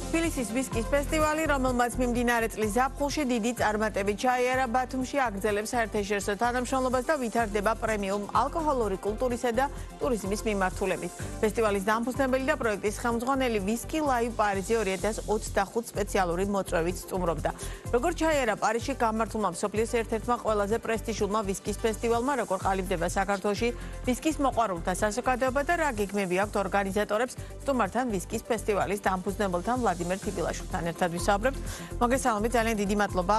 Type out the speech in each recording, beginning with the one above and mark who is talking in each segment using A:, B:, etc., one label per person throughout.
A: თბილისის ვისკის ფესტივალი, რომელმაც მიმდინარე წლის ზაფხულში დიდი წარმატებით ჩაიარა, ბათუმში აგრძელებს საერთაშორისო თანამშრომლობას და ვითარდება პრემიუმ ალკოჰოლური კულტურისა და ტურიზმის მიმართულებით. ფესტივალის დამფუძნებელი და პროექტის ხელმძღვანელი ვისკი ლაივ პარიზი 2025 სპეციალური მოწვევით სტუმრობდა. Როგორც ჩაიარა პარიზში გამართულმა მსოფლიოს ერთ-ერთმა ყველაზე პრესტიჟულმა ვისკის ფესტივალმა, როგორ ყალიბდება საქართველოში ვისკის მოყვარულთა საზოგადოება და რა გეგმები აქვთ ორგანიზატორებს, სტუმართან ვისკის ფესტივალის დამფუძნებელთან ვლადიმერ თიბილაშვილთან ერთად ვისაუბრებთ. მოგესალმებით, ძალიან დიდი მადლობა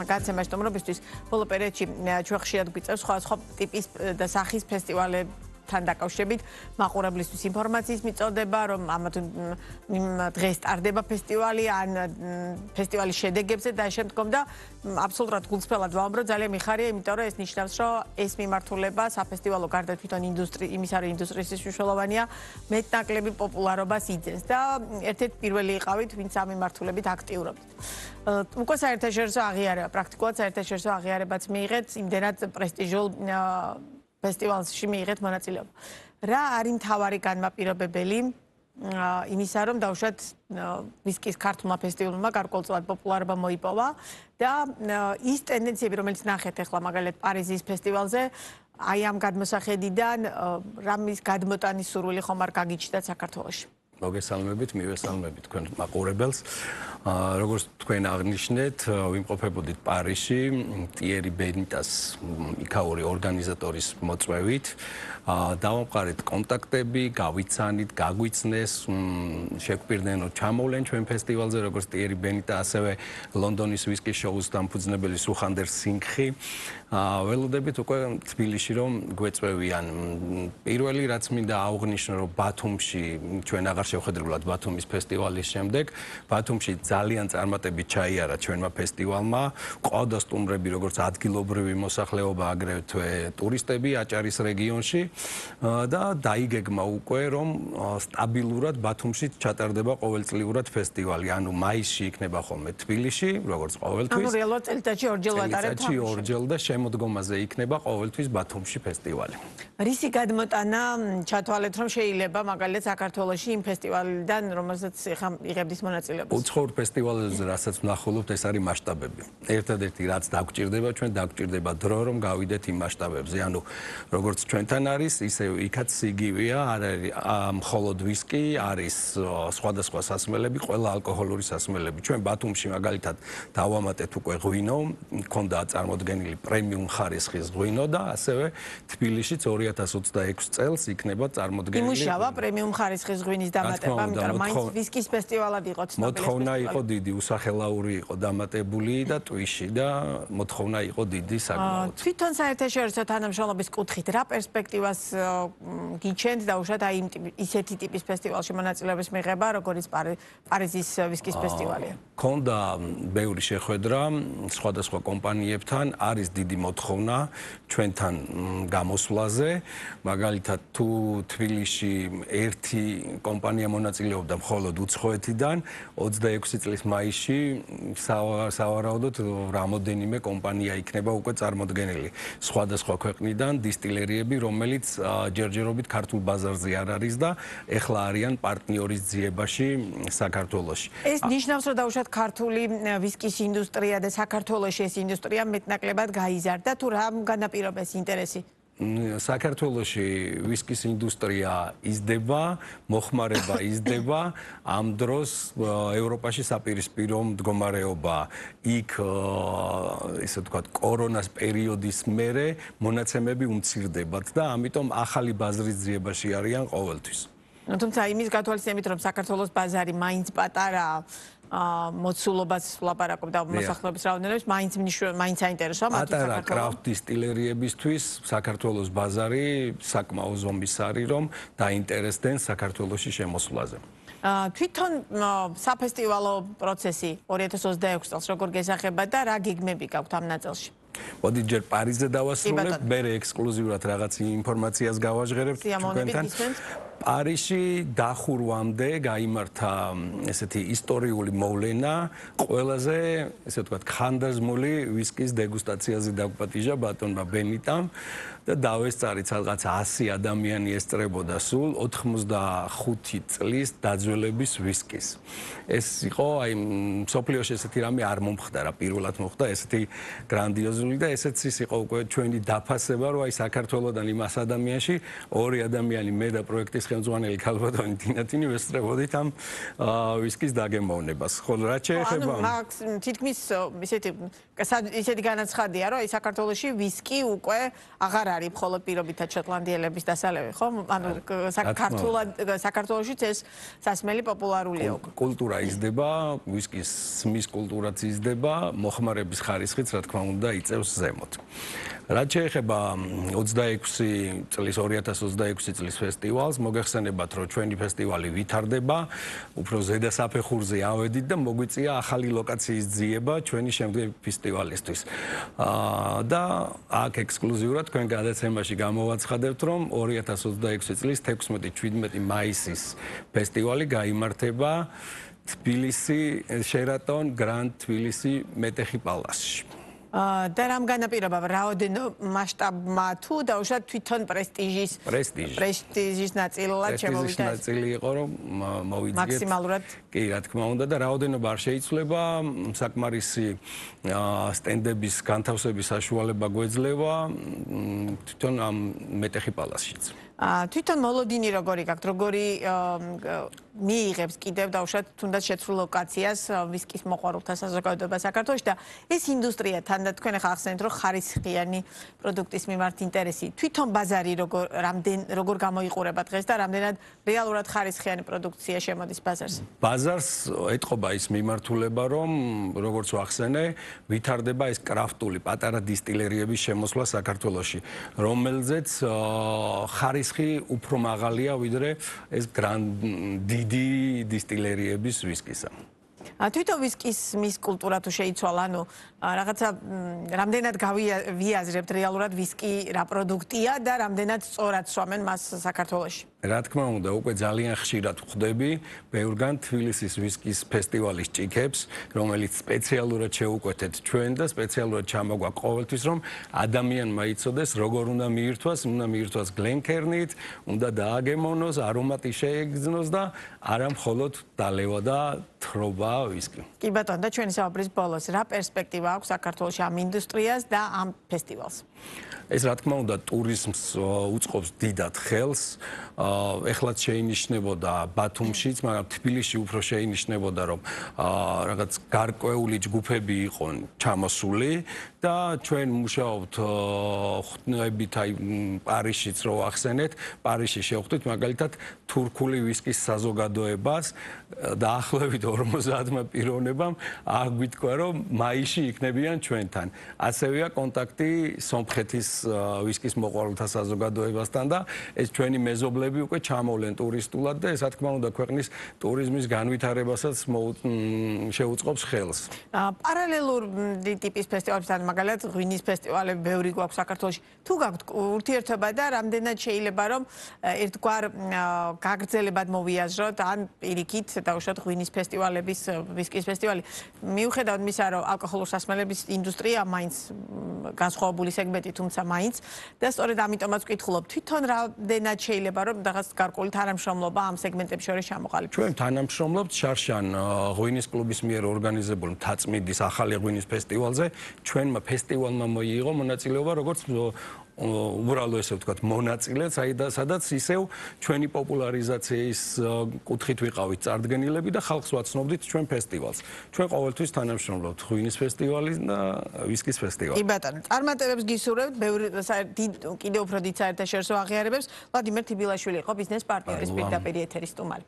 A: გაცემას სტუმრობისთვის. ბოლო პერიოდში ჩვენ ხშირად გვიწევს სხვადასხვა ტიპის და სახის ფესტივალებთან დაკავშირებით მაყურებლისთვის ინფორმაციის მიწოდება, რომ ამათ დღეს ტარდება ფესტივალი ან ფესტივალის შედეგებზე და შემდგომ და აბსოლუტურად გულწრფელად ვამბობ, ძალიან მიხარია, იმიტომ რომ ეს ნიშნავს, რომ ეს მიმართულება საფესტივალო გარდა თვითონ იმის არის ინდუსტრიის მნიშვნელოვანია, მეტნაკლები პოპულარობას იძენს და ერთ-ერთი პირველი იყავით, ვინც ამ მიმართულებით აქტიურობთ. უკვე საერთაშორისო აღიარება, პრაქტიკულად საერთაშორისო აღიარებაც მიიღეთ, იმდენად პრესტიჟულ ფესტივალში მიიღეთ მონაწილეობა. რა არის მთავარი განმაპირობებელი იმისა, რომ დავუშვათ ვისკის ქართულმა ფესტივალმა გარკვეულწილად პოპულარობა მოიპოვა და ის ტენდენციები, რომელიც ნახეთ ახლა მაგალითად პარიზის ფესტივალზე, აი ამ გადმოსახედიდან რამის გადმოტანის სურვილი ხომ არ გაგიჩნდათ საქართველოში?
B: მოგესალმებით, მივესალმებით თქვენ მაყურებელს. როგორც თქვენ აღნიშნეთ, ვიმყოფებოდით პარიზში ტიერი ბენიტას იქაური ორგანიზატორის მოწვევით. დავამყარეთ კონტაქტები, გავიცანით, გაგვიცნეს, შეგვპირდნენო ჩამოვლენ ჩვენ ფესტივალზე, როგორც ტიერი ბენიტა, ასევე ლონდონის ვისკის შოუს დამფუძნებელი სუხანდერ სინგხი. ველოდებით უკვე თბილისში რომ გვეწვევიან. პირველი რაც მინდა აღვნიშნო, რომ ბათუმში ჩვენ აღარ შევხედრებულად ბათუმის ფესტივალის შემდეგ, ბათუმში ძალიან წარმატებით ჩაიარა ჩვენმა ფესტივალმა. ყავდა სტუმრები, როგორც ადგილობრივი მოსახლეობა, აგრეთვე ტურისტები აჭარის რეგიონში და დაიგეგმა უკვე, რომ სტაბილურად ბათუმში ჩატარდება ყოველწლიურად ფესტივალი. ანუ მაისში იქნება ხოლმე თბილისში, როგორც ყოველთვის.
A: ანუ რეალურად წელიწადში ორჯერ ვატარებთ.
B: წელიწადში ორჯერ და შემოდგომაზე იქნება ყოველთვის ბათუმში ფესტივალი.
A: რისი გადმოტანა ჩათვალეთ, რომ შეიძლება მაგალითად საქართველოში იმ ფესტივალიდან, რომელსაც ეხლა იღებდის მონაწილეობას?
B: უცხოურ ფესტივალებზე, რასაც ვნახულობთ, ეს არის მასშტაბები. ერთადერთი რაც დაგვჭირდება, ჩვენ დაგვჭირდება დრო, რომ გავიდეთ იმ მასშტაბებზე. ანუ როგორც ჩვენთან არის, ისე იქაც იგივეა, არ არის მხოლოდ ვისკი, არის სხვადასხვა სასმელები, ყველა ალკოჰოლური სასმელები. ჩვენ ბათუმში მაგალითად დავამატეთ უკვე ღვინო, მქონდა წარმოდგენილი პრემიუმ ხარისხის ღვინო და ასევე თბილისშიც 2026 წელს იქნება წარმოდგენილი.
A: იმუშავა პრემიუმ ხარისხის ღვინის დამატება, იმიტომ რომ მაინც ვისკის ფესტივალად იყო ცნობილი.
B: მოთხოვნა იყო დიდი, უსახელაური იყო დამატებული და ტვიში და მოთხოვნა იყო დიდი საკმაოდ.
A: თვითონ საერთაშორისო თანამშრომლობის კუთხით რა პერსპექტივას გიჩენთ დაუშვათ აი ისეთი ტიპის ფესტივალში მონაწილეობის მიღება, როგორც პარიზის ვისკის ფესტივალია?
B: ქონდა ბევრი შეხვედრა სხვადასხვა კომპანიებთან, არის დიდი მოთხოვნა ჩვენთან გამოსვლაზე. მაგალითად, თუ თბილისში ერთი კომპანია მონაწილეობდა მხოლოდ უცხოეთიდან, 26 წლის მაისში სავარაუდოდ რამოდენიმე კომპანია იქნება უკვე წარმოდგენილი. სხვადასხვა ქვეყნიდან დისტილერიები, რომელიც ჯერჯერობით ქართულ ბაზარზე არ არის და ეხლა არიან პარტნიორის ძიებაში საქართველოში.
A: ეს ნიშნავს, რომ დაუშვათ ქართული ვისკის ინდუსტრია და საქართველოში ეს ინდუსტრია მეტნაკლებად გაიზარდა, თუ რა განაპირობებს ინტერესი?
B: საქართველოში ვისკის ინდუსტრია იზრდება, მოხმარება იზრდება, ამ დროს ევროპაში საპირისპირო მდგომარეობა იქ ესე ვთქვათ კორონას პერიოდის მერე მონაცემები უმცირდებათ და ამიტომ ახალი ბაზრის ძიებაში არიან ყოველთვის.
A: თუმცა იმის გათვალისწინებით, რომ საქართველოს ბაზარი მაინც პატარაა, მოცულობას ვლაპარაკობ და მოსახლეობის რაოდენობის მაინც აინტერესოა მათთვის საქართველოს.
B: პატარა კრაფტ დისტილერიებისთვის საქართველოს ბაზარი საკმაო ზომის არის, რომ დაინტერესდნენ საქართველოში შემოსვლაზე.
A: თვითონ საფესტივალო პროცესი 2026 წელს როგორ გესახება და რა გეგმები გაქვთ ამ ნაწილში?
B: მოდით ჯერ პარიზზე დავასრულებ, მერე ექსკლუზიურად რაღაც ინფორმაციას გავაჟღერებთ თქვენთან. პარიზში დახურვამდე გაიმართა ესეთი ისტორიული მოვლენა, ყველაზე, ესე ვთქვათ, ხანდაზმული ვისკის დეგუსტაციაზე დაგვპატიჟა ბატონმა ბენიტამ და დავესწარით რაღაც 100 ადამიანი ესწრებოდა სულ 85 წლის დაძველების ვისკის. ეს იყო აი სოფლიოში ესეთი რამე არ მომხდარა, პირველად მოხდა ესეთი გრანდიოზული და ესეც ის იყო უკვე ჩვენი დაფასება, რომ აი საქართველოსდან იმას ადამიანში ორი ადამიანი მე და პროექტის ხელმძღვანელი ქალბატონი დინათინი ვესწრებოდით ამ ვისკის დაგემოვნებას. ხოლო რაც შეეხება
A: თითქმის ისეთი განაცხადია, რომ აი საქართველოში ვისკი უკვე აღარ არის მხოლოდ პირობითად შოტლანდიელების დასალევი, ხო? ანუ საქართველოშიც ეს სასმელი პოპულარულია უკვე.
B: კულტურა იზრდება, ვისკის სმის კულტურაც იზრდება, მოხმარების ხარისხიც რა თქმა უნდა იწევს ზემოთ. რაც შეეხება 26 წლის 2026 წლის ფესტივალს, მოგეხსენებათ, რომ ჩვენი ფესტივალი ვითარდება, უფრო ზედა საფეხურზე ავედით და მოგვიწია ახალი ლოკაციის ძიება ჩვენი შემდგომი ფესტივალისთვის. და აქ ექსკლუზიურად თქვენ გადაცემაში გამოვაცხადებთ, რომ 2026 წლის 16-17 მაისის ფესტივალი გაიმართება თბილისი შერატონ გრანდ თბილისი მეტეხი პალასში.
A: და რამ განაპირობა რაოდენო მასშტაბმა თუ დაუშვათ თვითონ პრესტიჟის ნაწილად შემოვიდა.
B: პრესტიჟის ნაწილი იყო რომ მოვიძიეთ
A: მაქსიმალურად.
B: კი, რა თქმა უნდა და რაოდენობა არ შეიცვლება, საკმარისი სტენდების განთავსების საშუალება გვეძლევა თვითონ ამ მეტეხი პალასშიც.
A: თვითონ მოლოდინი როგორი გაქვთ, როგორი მიიღებს კიდევ დაუშვათ თუნდაც შეცვლილ ლოკაციას ვისკის მოყვარულთა საზოგადოება საქართველოში და ეს ინდუსტრია თან და თქვენ ახლა ახსენეთ რომ ხარისხიანი პროდუქტის მიმართ ინტერესი თვითონ ბაზარი როგორ გამოიყურება დღეს და რამდენად რეალურად ხარისხიანი პროდუქცია შემოდის ბაზარზე.
B: ბაზარს ეტყობა ის მიმართულება რომ როგორც ვახსენე ვითარდება ეს კრაფტული პატარა დისტილერიების შემოსვლა საქართველოში რომელზეც ხარისხი უფრო მაღალია ვიდრე ეს დიდი დისტილერიების ვისკისა.
A: თვითონ ვისკის მის კულტურა თუ შეიცვალა, ანუ რაღაცა რამდენად ვიაზრებთ რეალურად ვისკი რა პროდუქტია და რამდენად სწორად სვამენ მას საქართველოში.
B: რა თქმა უნდა, უკვე ძალიან ხშირად ვხვდები ბევრგან თბილისის ვისკის ფესტივალის ჭიქებს, რომელიც სპეციალურად შევუკვეთეთ ჩვენ და სპეციალურად ჩამოგვაქვს ყოველთვის, რომ ადამიანმა იცოდეს, როგორ უნდა მიირთვას გლენკერნით, უნდა დააგემოვნოს, არომატი შეეგრძნოს და არა მხოლოდ დალევა და თრობა ვისკი.
A: კი ბატონო, და ჩვენი საუბრის ბოლოს რა პერსპექტივა აქვს საქართველოში ამ ინდუსტრიას და ამ ფესტივალს?
B: ეს რა თქმა უნდა ტურიზმს უწყობს დიდად ხელს. ეხლაც შეინიშნებოდა ბათუმშიც, მაგრამ თბილისში უფრო შეინიშნებოდა, რომ რაღაც გარკვეული ჯგუფები იყვნენ ჩამოსული და ჩვენ მუშაობთ ხტნებით აი პარიზშიც რო ახსენეთ, პარიზში შევხვდით მაგალითად თურქული ვისკის საზოგადოებას დაახლოებით 50-მა პიროვნებამ აგვთქვა, რომ მაისში იქნებიან ჩვენთან. ასევეა კონტაქტი სომხეთის ვისკის მოყვარულთა საზოგადოებასთან და ეს ჩვენი მეზობლები უკვე ჩამოვლენ ტურისტულად და ეს რა თქმა უნდა ქვეყნის ტურიზმის განვითარებასაც შეუწყობს ხელს.
A: პარალელურ ტიპის ფესტივალებთან მაგალითად ღვინის ფესტივალები ბევრი გვაქვს საქართველოში. თუ გაქვთ ურთიერთობა და რამდენად შეიძლება რომ ერთგვარ გაგრძელებად მოვიაზროთ ან პირიქით დაუშვათ ღვინის ფესტივალების ვისკის ფესტივალი. მიუხედავად მისა რომ ალკოჰოლურ სასმელების ინდუსტრია მაინც განსხვავებული სეგმენტი თუმცა მაინც და სწორედ ამიტომაც ვკითხულობ თვითონ რამდენად შეიძლება რომ რაღაც გარკვეული თანამშრომლობა ამ სეგმენტებს შორის ჩამოყალიბდეს.
B: ჩვენ თანამშრომლობთ შარშან ღვინის კლუბის მიერ ორგანიზებულ მთაწმინდის ახალი ღვინის ფესტივალზე. ჩვენმა ფესტივალმა მოიგო მონაწილეობა როგორც უბრალო ესე ვთქვათ მონაწილე, სადაც ისევ ჩვენი პოპულარიზაციის კუთხით ვიყავით წარდგენილები და ხალხს ვაცნობდით ჩვენ ფესტივალს. ჩვენ ყოველთვის თანამშრომლობთ ღვინის ფესტივალის და ვისკის ფესტივალს.
A: კი ბატონო, წარმატებებს გისურვებთ, ბევრი კიდევ უფრო დიდ საერთაშორისო აღიარებებს. ვლადიმერ თიბილაშვილი იყო ბიზნეს პარტნიორის პირდაპირ ეთერის სტუმარი.